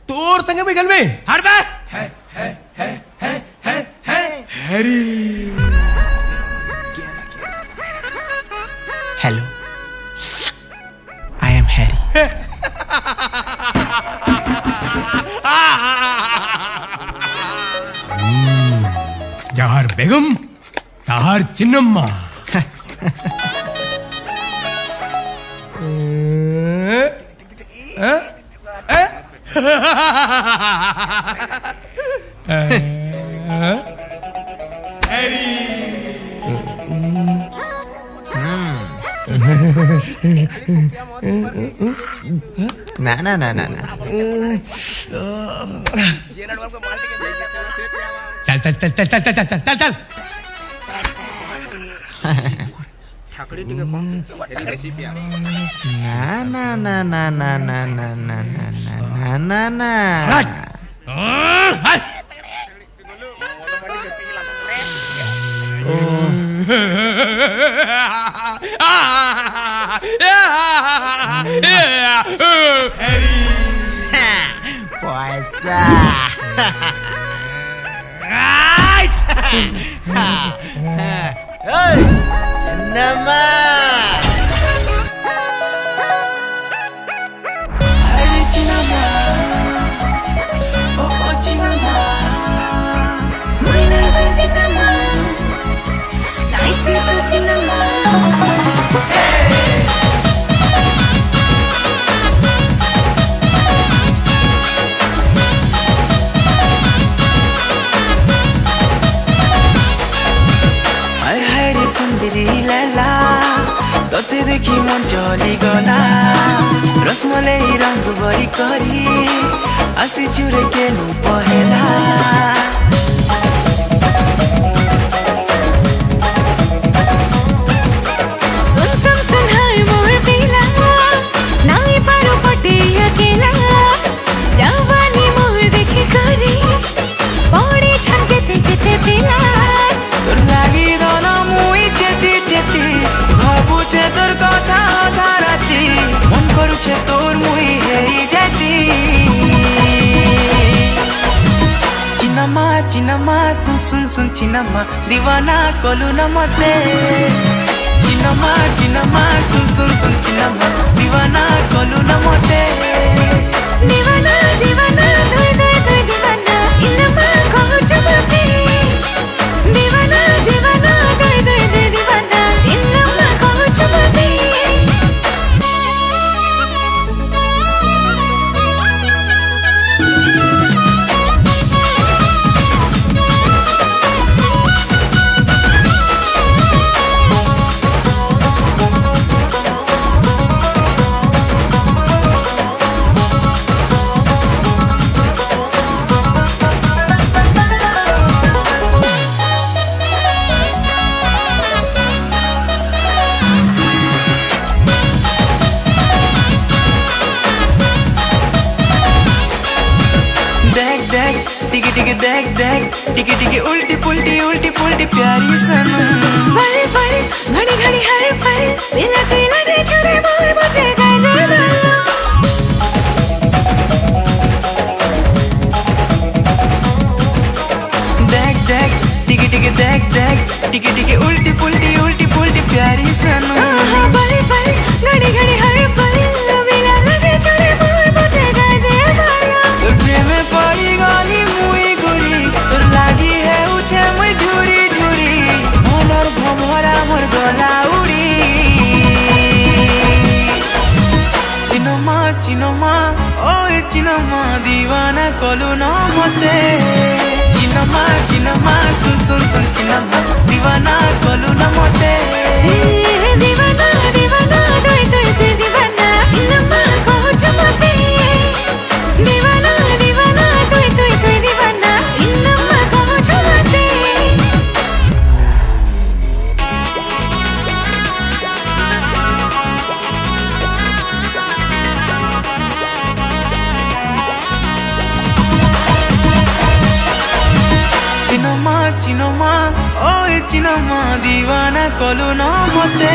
तोर संग में गल में हर बे Harry. Hello, I am Harry. जहार बेगम तहार चिन्नम्मा। ना ना ना ना ना, चल चल चल चल चल चल चल चल चल। ना ना ना ना ना ना ना ना ना ना ना ना। पैसा चिन्नमा सुंदरी लैला तोते देखी मन चली गला रसमलाई रंग बड़ी करी आसी चुरे के नु पहेला तोर मुई हेई जाती चिन्नमा चिन्नमा सुन सुन सुन चिन्नमा दीवाना कलु न मते चिन्नमा चिन्नमा सुन सुन सुन चिन्नमा दीवाना कलु न मते दीवाना दीवाना दोय दोय दोय दीवाना चिन्नमा कहछु मते दीवाना दीवाना दोय दोय दोय दीवाना चिन्नमा कहछु मते टिकी टिकी देख देख टिकी टिकी उल्टी पुल्टी प्यारी सनम बड़े बड़े घड़ी घड़ी हर पल मिला कोई लगे छोरे मोर मुझे गाजे बालो देख देख टिकी टिकी देख देख टिकी टिकी उल्टी पुल्टी प्यारी सनम बड़े बड़े घड़ी घड़ी हर पल मिला लगे छोरे मोर मुझे गाजे बालो प्रेम पड़ी गाली मुई गुड़ी तोर लागी है उछे मुई झुरी झुरी मनर भमरा मोर गला उड़ी चिनमा चिनमा ओए चिनमा दीवाना कलु न मते चिनमा चिनमा सुन सुन सुन चिनमा दीवाना कलु न मते दीवाना दीवाना दोय दोय दोय दीवाना चिनमा कहछु मते दीवाना दीवाना दोय दोय दोय दीवाना चिन्नमा कहछु मते চিনমা ওই চিনমা দিওয়ানা কলু না মতে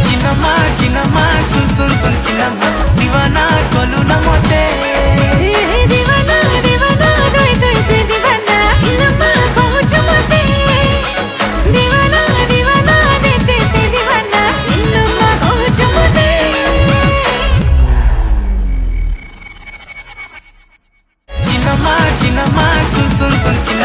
চিনমা চিনমা সুন সুন সুন চিনমা দিওয়ানা কলু না মতে दीवाना दीवाना दोई दोई दोई दीवाना चिन्नम्मा कहूछु मते दीवाना दीवाना दे दे दे दीवाना चिन्नम्मा कहूछु मते चिनम्मा चिनम्मा सुन सुन सुन चिनम्मा